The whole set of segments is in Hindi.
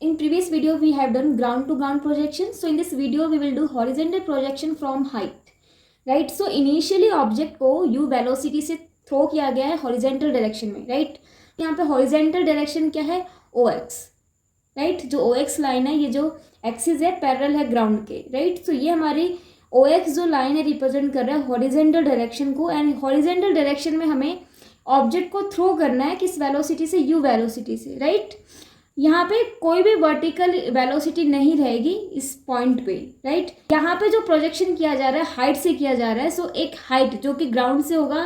In previous video we have done ground to ground projection. So in this video we will do horizontal projection from height, right? So initially object को u velocity से थ्रो किया गया है horizontal direction में, right? यहाँ पे horizontal direction क्या है, ox, right? जो ox लाइन है, ये जो एक्सिस है पैरेलल है ग्राउंड के, राइट? सो ये हमारी ox जो लाइन है रिप्रेजेंट कर रहा है हॉरिजेंटल डायरेक्शन को, एंड हॉरिजेंटल डायरेक्शन में हमें ऑब्जेक्ट को थ्रो करना है किस वेलोसिटी से, u वेलोसिटी से, राइट? यहाँ पे कोई भी वर्टिकल वेलोसिटी नहीं रहेगी इस पॉइंट पे, राइट? यहाँ पे जो प्रोजेक्शन किया जा रहा है हाइट से किया जा रहा है. सो एक हाइट जो कि ग्राउंड से होगा,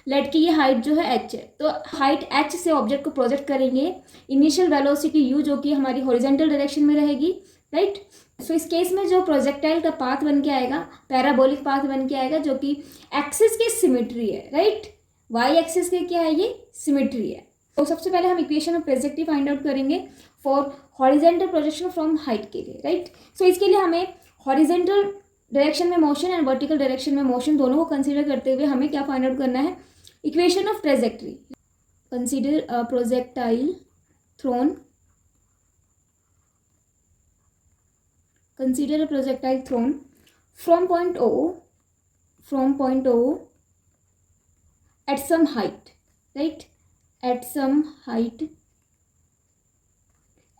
लेट की ये हाइट जो है h है, तो हाइट h से ऑब्जेक्ट को प्रोजेक्ट करेंगे. इनिशियल वेलोसिटी u जो कि हमारी हॉरिजेंटल डायरेक्शन में रहेगी, राइट? सो इस केस में जो प्रोजेक्टाइल का पाथ बन के आएगा पैराबोलिक पाथ बन के आएगा, जो कि एक्सिस की सिमेट्री है, राइट? वाई एक्सिस के क्या है, ये सिमेट्री है. तो सबसे पहले हम equation of trajectory find out करेंगे for horizontal projection from height के लिए, राइट? सो इसके लिए हमें हॉरिजेंटल डायरेक्शन में मोशन एंड वर्टिकल डायरेक्शन में मोशन दोनों को कंसीडर करते हुए हमें क्या फाइंड आउट करना है, equation of trajectory. Consider a projectile thrown, consider a projectile thrown from point O at some height, right? At some height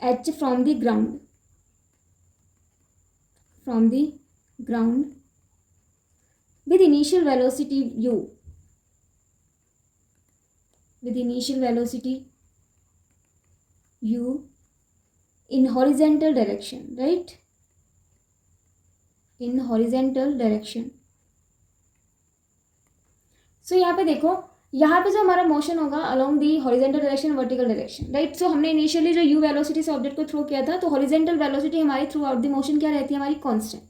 h from the ground, with initial velocity u, in horizontal direction, right? In horizontal direction. So यहाँ पे देखो, यहाँ पे जो हमारा मोशन होगा along the horizontal direction vertical direction, right? So हमने इनिशियली जो u वेलोसिटी से ऑब्जेक्ट को थ्रो किया था, तो हॉरिजेंटल वेलोसिटी हमारी थ्रू आउट द मोशन क्या रहती है, हमारी कांस्टेंट,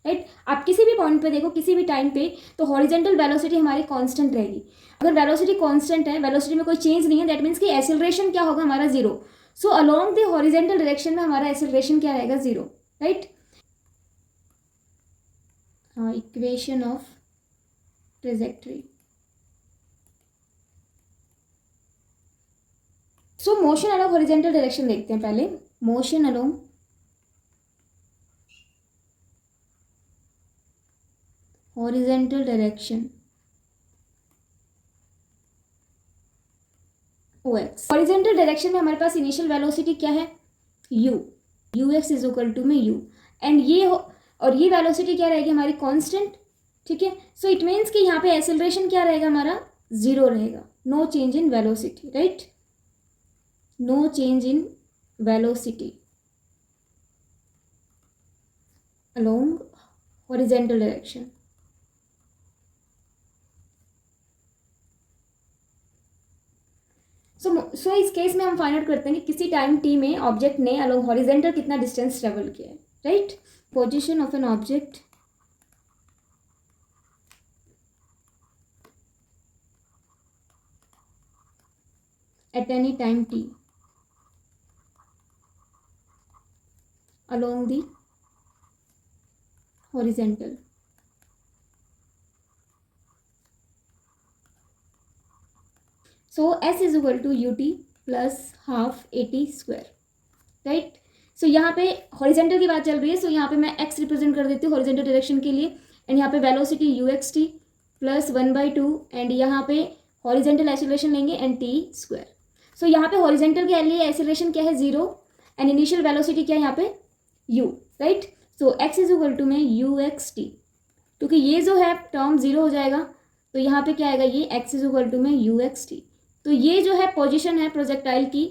राइट? आप किसी भी पॉइंट पे देखो, किसी भी टाइम पे, तो हॉरिजेंटल वेलोसिटी हमारी कांस्टेंट रहेगी. अगर वेलोसिटी कांस्टेंट है, वेलोसिटी में कोई चेंज नहीं है, दैट मीन्स कि एक्सेलरेशन क्या होगा, हमारा zero. So along the horizontal direction में हमारा एक्सेलरेशन क्या रहेगा, zero, right? Equation of trajectory. So motion along horizontal direction देखते हैं पहले. Motion along horizontal direction OX. Horizontal direction में हमारे पास इनिशियल वेलोसिटी क्या है, u x is equal to में u, एंड ये वेलोसिटी क्या रहेगी, हमारी कांस्टेंट, ठीक है? सो इट मीन्स कि यहाँ पे एक्सेलरेशन क्या रहेगा, हमारा जीरो रहेगा. No change in velocity, right? No change in velocity along horizontal direction. So इस केस में हम फाइंड आउट करते हैं कि किसी टाइम t में ऑब्जेक्ट ने अलोंग हॉरिजेंटल कितना डिस्टेंस ट्रेवल किया है, right? Position of an object at any time t along the horizontal. So s is equal to ut plus half at square, right? सो यहाँ पे हॉरिजेंटल की बात चल रही है, सो यहाँ पे मैं x रिप्रेजेंट कर देती हूँ हॉरिजेंटल डायरेक्शन के लिए, एंड यहाँ पे वेलोसिटी uxt प्लस 1/2, एंड यहाँ पे हॉरिजेंटल एक्सेलरेशन लेंगे एंड t स्क्वायर. सो यहाँ पे हॉरिजेंटल के लिए एक्सेलरेशन क्या है, जीरो, एंड इनिशियल वेलोसिटी क्या है यहाँ पे u, right? So x is equal to में uxt, क्योंकि ये जो है टर्म जीरो हो जाएगा, तो यहाँ पे क्या आएगा, ये x इज इक्वल टू में uxt. तो ये जो है पोजिशन है प्रोजेक्टाइल की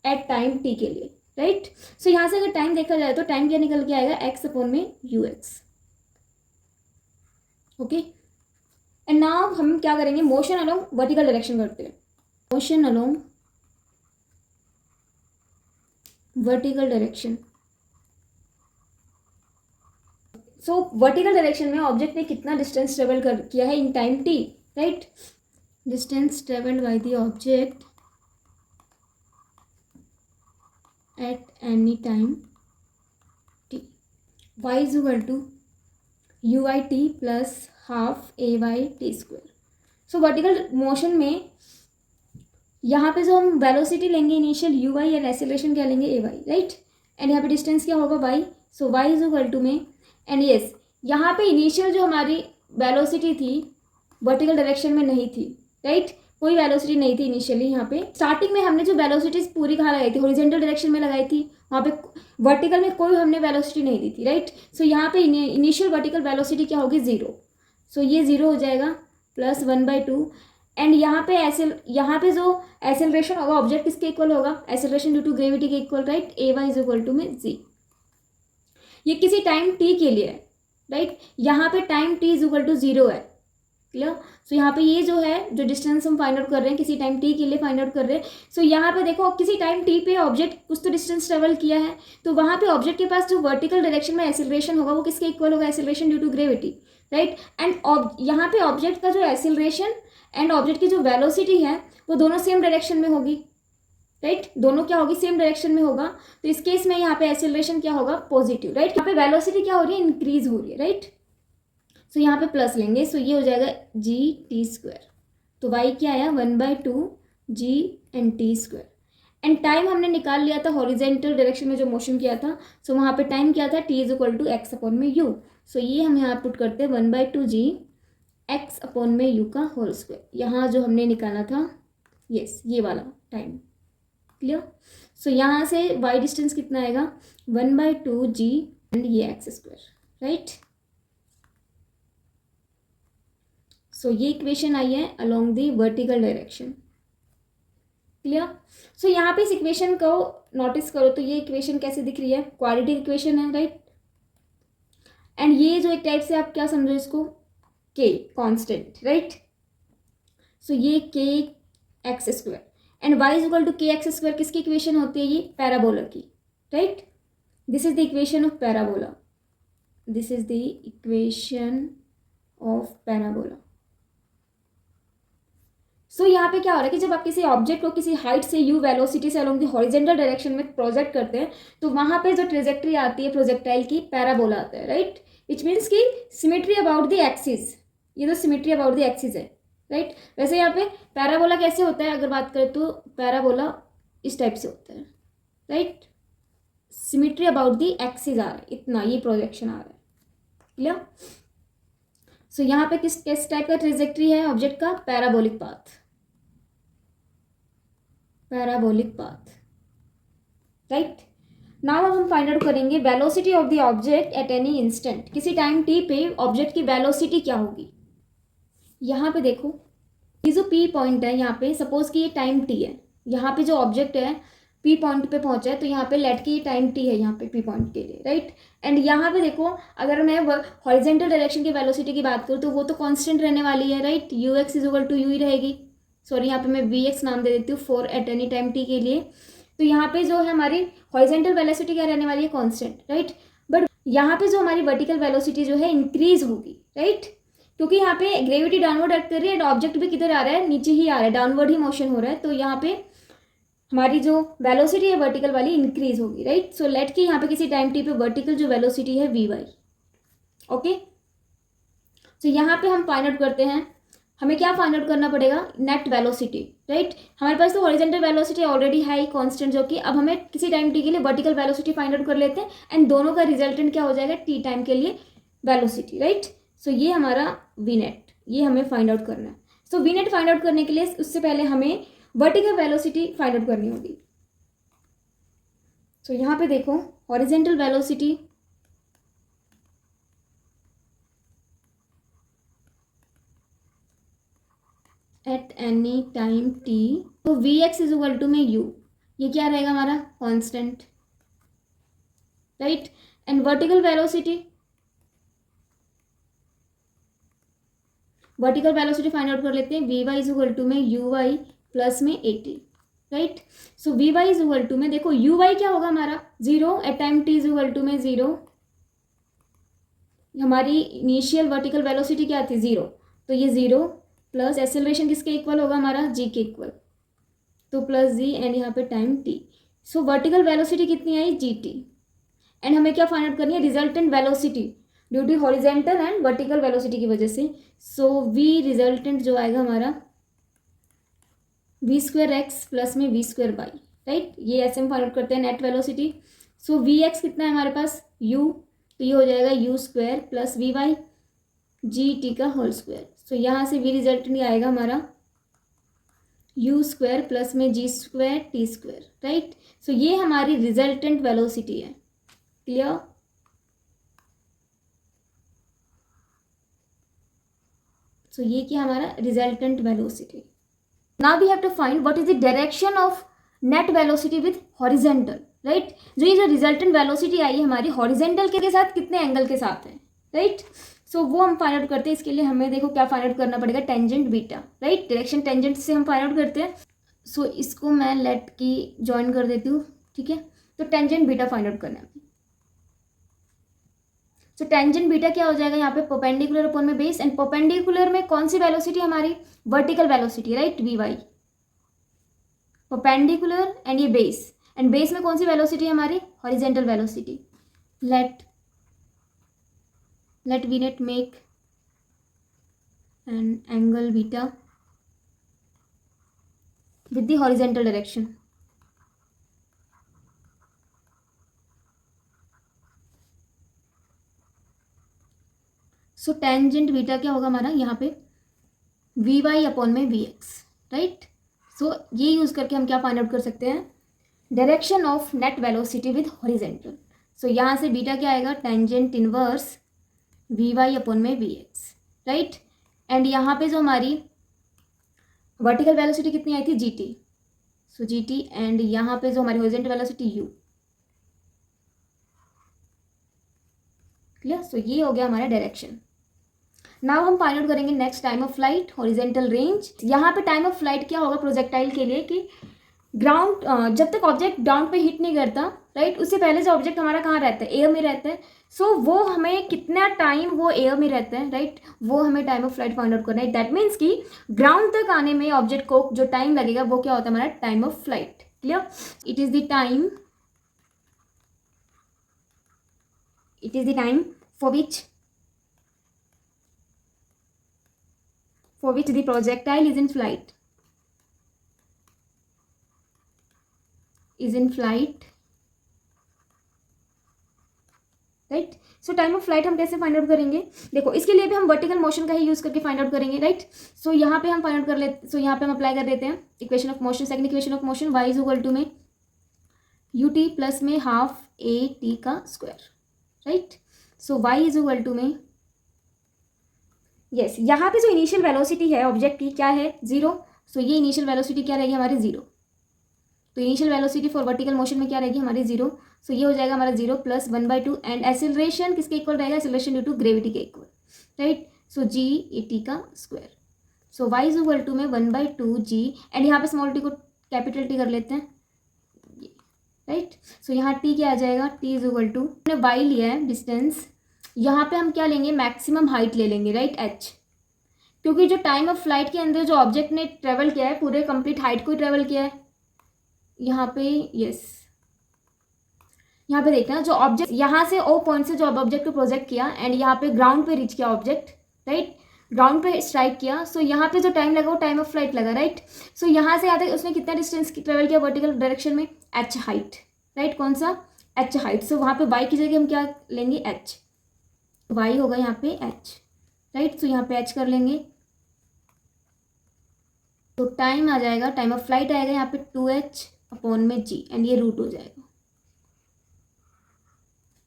एट टाइम t के लिए, राइट? सो यहाँ से अगर टाइम देखा जाए तो टाइम क्या निकल के आएगा, x अपॉन में ux, ओके? एंड नाउ हम क्या करेंगे, मोशन अलोंग वर्टिकल डायरेक्शन करते हैं. Motion along vertical direction. सो वर्टिकल डायरेक्शन में ऑब्जेक्ट ने कितना डिस्टेंस ट्रेवल किया है in time t, right? Distance travelled by the object at any time t, y is equal to uit plus half ay t square. So vertical motion में यहाँ पे जो हम वेलोसिटी लेंगे इनिशियल यू वाई, और एक्सेलरेशन क्या लेंगे ए वाई, राइट? एंड यहाँ पे डिस्टेंस क्या होगा y, so y is equal to में, एंड यस यहाँ पे इनिशियल जो हमारी वेलोसिटी थी वर्टिकल डायरेक्शन में नहीं थी, राइट, कोई वेलोसिटी नहीं थी इनिशियली। यहाँ पे स्टार्टिंग में हमने जो वेलोसिटीज पूरी कहाँ लगाई थी, हॉरिजॉन्टल डायरेक्शन में लगाई थी, वहाँ पे वर्टिकल में कोई हमने वेलोसिटी नहीं दी थी, राइट। सो यहाँ पे इनिशियल वर्टिकल वेलोसिटी क्या होगी, 0, सो ये 0 हो जाएगा प्लस 1/2, एंड यहाँ पे जो एसेलरेशन होगा ऑब्जेक्ट किसके इक्वल होगा, एसेलरेशन ड्यू टू ग्रेविटी के equal, right, ay is equal to में g। ये किसी टाइम t के लिए है, राइट, यहाँ पे time t is equal to 0 है, क्लियर। सो यहाँ पे ये जो है जो डिस्टेंस हम फाइंड आउट कर रहे हैं किसी टाइम t के लिए फाइंड आउट कर रहे हैं। सो यहाँ पे देखो किसी टाइम t पे ऑब्जेक्ट कुछ तो डिस्टेंस ट्रेवल किया है, तो वहाँ पे ऑब्जेक्ट के पास जो वर्टिकल डायरेक्शन में एसेलरेशन होगा वो किसके इक्वल होगा, acceleration due to gravity, right. And यहाँ पे ऑब्जेक्ट का जो एसेलरेशन एंड ऑब्जेक्ट की जो वेलोसिटी है वो दोनों सेम डायरेक्शन में होगी, राइट, दोनों क्या होगी, सेम डायरेक्शन में होगा। तो इस केस में यहाँ पे एसेलरेशन क्या होगा, पॉजिटिव, राइट, यहाँ पे वेलोसिटी क्या हो रही है, इंक्रीज हो रही है, राइट। सो यहाँ पे प्लस लेंगे, सो ये हो जाएगा g(t²), तो y क्या आया 1/2 g and t², and time हमने निकाल लिया था हॉरिजेंटल डायरेक्शन में जो मोशन किया था, सो वहाँ पे टाइम क्या था, t is equal to x upon में u। सो ये हम यहाँ पुट करते हैं 1/2 g x अपॉन में u का होल स्क्वायर, यहाँ जो हमने निकाला था यस ये वाला टाइम, क्लियर। सो यहाँ से y डिस्टेंस कितना आएगा, 1/2 g एंड ये x², राइट। सो ये इक्वेशन आई है along the vertical direction, clear. So यहाँ पे इस इक्वेशन को नोटिस करो तो ये इक्वेशन कैसे दिख रही है, क्वाड्रेटिक इक्वेशन है, राइट। एंड ये जो एक टाइप से आप क्या समझो इसको, k कांस्टेंट, राइट। सो ये kx² and y is equal to kx² किसकी इक्वेशन होती है, ये पैराबोला की, right. This is the equation of parabola, this is the equation of parabola. So यहाँ पे क्या हो रहा है कि जब आप किसी ऑब्जेक्ट को किसी हाइट से u वेलोसिटी से अलोंग द हॉरिजॉन्टल डायरेक्शन में प्रोजेक्ट करते हैं तो वहाँ पे जो ट्रेजेक्ट्री आती है प्रोजेक्टाइल की, पैराबोला आता है, राइट, विच मीन्स कि सिमेट्री अबाउट द एक्सिस, ये तो सिमेट्री अबाउट द एक्सिस है, राइट। वैसे यहाँ पे पैराबोला कैसे होता है अगर बात करें तो पैराबोला इस टाइप से होता है, right, symmetry about the axis आ रहा है, इतना ये प्रोजेक्शन आ रहा है, क्लियर। सो यहाँ पे किस टाइप का ट्रेजेक्ट्री है ऑब्जेक्ट का, parabolic path, parabolic path, right. Now हम फाइंड आउट करेंगे velocity of the object at any instant, किसी टाइम t पे ऑब्जेक्ट की वेलोसिटी क्या होगी। यहाँ पे देखो ये जो p पॉइंट है, यहाँ पे सपोज कि ये टाइम t है, यहाँ पे जो ऑब्जेक्ट है p पॉइंट पे पहुंचा है, तो यहाँ पे लेट के ये टाइम t है यहाँ पे p पॉइंट के लिए, राइट। एंड यहाँ पे देखो अगर मैं हॉरिजॉन्टल डायरेक्शन की वेलोसिटी की बात करूँ तो वो तो कांस्टेंट रहने वाली है, right, ux is equal to u ही रहेगी, सॉरी यहाँ पे मैं vx नाम दे देती हूँ for eight any time t के लिए। तो यहाँ पे जो है हमारी हॉरिजॉन्टल वेलोसिटी क्या रहने वाली है, कांस्टेंट, राइट। बट यहाँ पे जो हमारी वर्टिकल वेलोसिटी जो है इंक्रीज होगी, राइट, क्योंकि यहाँ पे ग्रेविटी डाउनवर्ड एक्ट कर रही है, ऑब्जेक्ट भी किधर आ रहा है, नीचे ही आ रहा है, डाउनवर्ड ही मोशन हो रहा है, तो यहाँ पे हमारी जो वेलोसिटी है वर्टिकल वाली इंक्रीज होगी, राइट। सो लेट के यहाँ पे किसी टाइम t पे वर्टिकल जो वेलोसिटी है vy, ओके। सो यहाँ पे हम फाइंड आउट करते हैं, हमें क्या फाइंड आउट करना पड़ेगा, नेट वेलोसिटी, राइट। हमारे पास तो हॉरिजॉन्टल वेलोसिटी ऑलरेडी है कांस्टेंट, जो कि अब हमें किसी टाइम t के लिए वर्टिकल वेलोसिटी फाइंड आउट कर लेते हैं, एंड दोनों का रिजल्टेंट क्या हो जाएगा, t टाइम के लिए वेलोसिटी, राइट। सो ये हमारा वी नेट, ये हमें फाइंड आउट करना है। So V net find out करने के लिए उससे पहले हमें वर्टिकल वेलोसिटी फाइंड आउट करनी होगी। सो यहाँ पे देखो horizontal velocity at any time t, तो vx इज इक्वल टू में u, ये क्या रहेगा हमारा constant, right. And vertical velocity find out कर लेते हैं, vy इज इक्वल टू में uy प्लस में 80, right. So vy is equal to में देखो uy क्या होगा हमारा 0 at time t is equal to में 0, हमारी इनिशियल वर्टिकल वेलोसिटी क्या थी 0, तो ये 0 प्लस एसेलरेशन किसके इक्वल होगा हमारा g के इक्वल, तो प्लस g एंड यहाँ पे टाइम t। सो वर्टिकल वेलोसिटी कितनी आई gt, एंड हमें क्या फाइंड आउट करनी है, resultant velocity due to horizontal and vertical velocity की वजह से। सो v रिजल्टेंट जो आएगा हमारा v² x प्लस में v² y, राइट, ये ऐसे हम फाइंड आउट करते हैं net velocity. So v x कितना है हमारे पास u, तो ये हो जाएगा u square plus v y g t का होल स्क्वायर। सो यहाँ से v रिजल्ट नहीं आएगा हमारा यू स्क्वायर प्लस में g square t square, right. So ये हमारी रिजल्टेंट वेलोसिटी है। क्लियर? सो ये क्या हमारा resultant velocity. Now we have to find what is the direction of net velocity with horizontal, right. जो ये जो रिजल्टेंट वेलोसिटी आई है हमारी हॉरिजेंटल के साथ कितने एंगल के साथ है, राइट। सो वो हम फाइंड आउट करते हैं। इसके लिए हमें देखो क्या फाइंड आउट करना पड़ेगा, tangent beta, right. Direction tangent से हम फाइंड आउट करते हैं। सो इसको मैं लेट की ज्वाइन कर देती हूँ, ठीक है। तो टेंजेंट बीटा फाइंड आउट करना है। सो टेंजेंट बीटा क्या हो जाएगा यहाँ पे परपेंडिकुलर अपॉन में बेस, एंड परपेंडिकुलर में कौन सी वेलोसिटी हमारी vertical velocity, right, v y. Perpendicular and ये बेस, एंड बेस में कौन सी वेलोसिटी हमारी horizontal velocity. let v net make an angle beta with the horizontal direction. So tangent beta क्या होगा हमारा यहाँ पे वी वाई अपॉन में वी एक्स, राइट। सो ये यूज करके हम क्या फाइंड आउट कर सकते हैं, direction of net velocity with horizontal. So यहाँ से बीटा क्या आएगा tangent inverse v y upon में वी एक्स, राइट। एंड यहाँ पे जो हमारी वर्टिकल वेलोसिटी कितनी आई थी g t, so g t, and यहाँ पे जो हमारी horizontal velocity u. Clear? So ये हो गया हमारा डायरेक्शन। नाउ हम फाइंड आउट करेंगे next time of flight, horizontal range. यहाँ पे टाइम ऑफ फ्लाइट क्या होगा प्रोजेक्टाइल के लिए कि ग्राउंड जब तक ऑब्जेक्ट ग्राउंड पे हिट नहीं करता, राइट, उससे पहले जो ऑब्जेक्ट हमारा कहाँ रहता है, एयर में रहता है। सो वो हमें कितना टाइम वो एयर में रहता है, राइट, वो हमें time of flight find out करना है। दैट मीन्स कि ग्राउंड तक आने में ऑब्जेक्ट को जो टाइम लगेगा वो क्या होता है हमारा time of flight. Clear? It is the time for which the projectile is in flight, right. So time of flight हम कैसे फाइंड आउट करेंगे, देखो इसके लिए भी हम वर्टिकल मोशन का ही यूज करके फाइंड आउट करेंगे, राइट। सो यहाँ पे हम फाइंड आउट कर लेते, सो यहाँ पे हम अप्लाई कर देते हैं equation of motion, second equation of motion, y is equal to में यू टी प्लस में हाफ ए टी का square, right. So y is equal to में यस यहाँ पे जो इनिशियल वेलोसिटी है ऑब्जेक्ट की क्या है जीरो। सो ये इनिशियल वेलोसिटी क्या रहेगी हमारी जीरो। तो initial velocity for vertical motion में क्या रहेगी हमारी जीरो। सो ये हो जाएगा हमारा जीरो प्लस 1/2, एंड एक्सेलरेशन किसके इक्वल रहेगा, एक्सेलरेशन ड्यू टू ग्रेविटी के equal, right. So g a t का square. So y is equal to में 1/2 जी, एंड यहाँ पे स्मॉल टी को कैपिटल टी कर लेते हैं, राइट। सो यहाँ t क्या आ जाएगा, t इज इक्वल टू, हमने y लिया है डिस्टेंस, यहाँ पे हम क्या लेंगे मैक्सिमम हाइट ले लेंगे, राइट, h, क्योंकि जो टाइम ऑफ फ्लाइट के अंदर जो ऑब्जेक्ट ने ट्रेवल किया है पूरे कंप्लीट हाइट को ट्रेवल किया है। यहाँ पे यस यहाँ पे देखना जो ऑब्जेक्ट यहाँ से ओ पॉइंट से जो ऑब्जेक्ट को प्रोजेक्ट किया एंड यहाँ पे ग्राउंड पे रीच किया ऑब्जेक्ट, राइट, ग्राउंड पे स्ट्राइक किया। सो यहाँ पे जो टाइम लगा वो टाइम ऑफ फ्लाइट लगा, राइट। सो यहाँ से आता है उसने कितना डिस्टेंस ट्रेवल किया वर्टिकल डायरेक्शन में, h हाइट, राइट, कौन सा h हाइट। सो वहाँ पे y की जगह हम क्या लेंगे h, y होगा यहाँ पे h, राइट। सो यहाँ पे h कर लेंगे, तो टाइम आ जाएगा, टाइम ऑफ फ्लाइट आएगा यहाँ पे 2h अपॉन में g, एंड ये रूट हो जाएगा।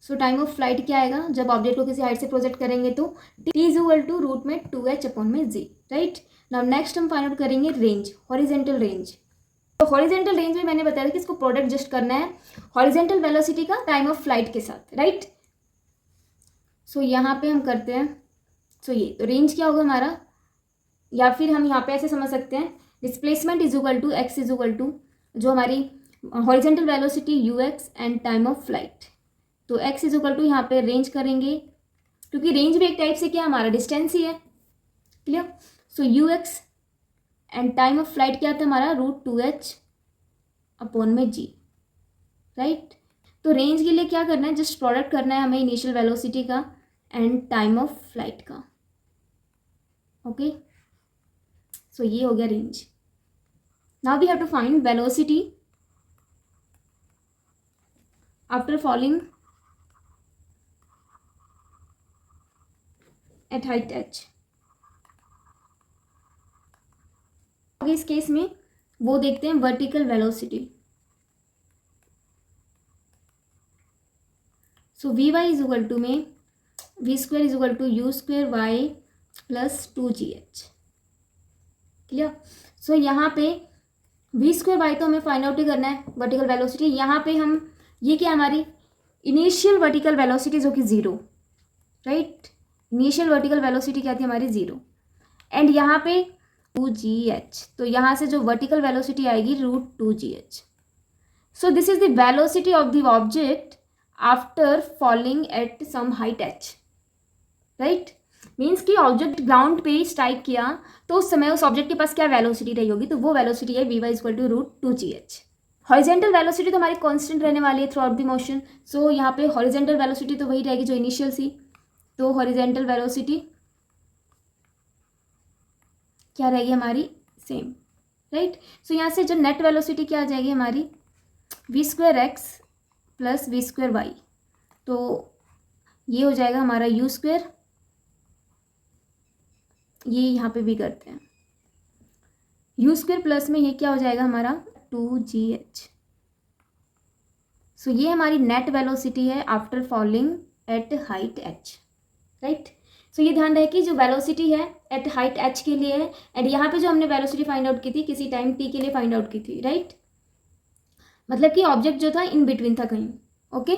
सो टाइम ऑफ फ्लाइट क्या आएगा जब ऑब्जेक्ट को किसी हाइट से प्रोजेक्ट करेंगे तो t is equal to root में 2h अपॉन में g, राइट। नाउ नेक्स्ट हम फाइंड आउट करेंगे रेंज, हॉरिजेंटल रेंज। तो हॉरिजेंटल रेंज में मैंने बताया कि इसको प्रोडक्ट जस्ट करना है हॉरिजेंटल वेलोसिटी का टाइम ऑफ फ्लाइट के साथ, राइट। सो यहाँ पे हम करते हैं, सो ये तो रेंज क्या होगा हमारा, या फिर हम यहाँ पे ऐसे समझ सकते हैं displacement is equal to x is equal to जो हमारी horizontal velocity u x and time of flight. तो एक्स इज इक्वल टू यहाँ पे रेंज करेंगे, क्योंकि रेंज भी एक टाइप से क्या हमारा डिस्टेंस ही है। Clear? So you x and time of flight क्या आता है हमारा √2h अपॉन में g, राइट। तो रेंज के लिए क्या करना है, जस्ट प्रोडक्ट करना है हमें इनिशियल वेलोसिटी का एंड टाइम ऑफ फ्लाइट का, ओके। सो ये हो गया range. Now we have to find velocity after falling at height h। आगे इस केस में वो देखते हैं vertical velocity. So v y is equal to में v square is equal to u square y plus 2gh। Clear. So यहाँ पे वी स्क्वायर वाई तो हमें फाइंड आउट ही करना है, वर्टिकल वेलोसिटी। यहाँ पे हम ये क्या हमारी इनिशियल वर्टिकल वेलोसिटी जो कि 0, राइट। इनिशियल वर्टिकल वेलोसिटी क्या थी हमारी 0, एंड यहाँ पे 2gh, तो यहाँ से जो वर्टिकल वेलोसिटी आएगी √2gh। So this is the velocity of the object after falling at some height h, right. Means कि ऑब्जेक्ट ग्राउंड पे स्ट्राइक किया तो उस समय उस ऑब्जेक्ट के पास क्या वेलोसिटी रही होगी, तो वो वेलोसिटी है v y equal to √2gh। Horizontal velocity तो हमारी कांस्टेंट रहने वाली है throughout the motion. So यहाँ पे हॉरिजेंटल वेलोसिटी तो वही रहेगी जो इनिशियल सी, तो हॉरिजेंटल वेलोसिटी क्या रहेगी हमारी सेम, राइट। सो यहाँ से जो नेट वेलोसिटी क्या आ जाएगी हमारी v square x plus v square y, तो ये हो जाएगा हमारा यू स्क्वायर, ये यहाँ पे भी करते हैं यू स्क्वायर प्लस में ये क्या हो जाएगा हमारा 2gh। सो ये हमारी नेट वेलोसिटी है after falling at height h, right. So ये ध्यान रहे कि जो वेलोसिटी है एट हाइट h के लिए है, एंड यहाँ पे जो हमने वेलोसिटी फाइंड आउट की थी किसी टाइम t के लिए फाइंड आउट की थी, राइट। मतलब कि ऑब्जेक्ट जो था इन बिटवीन था कहीं, ओके।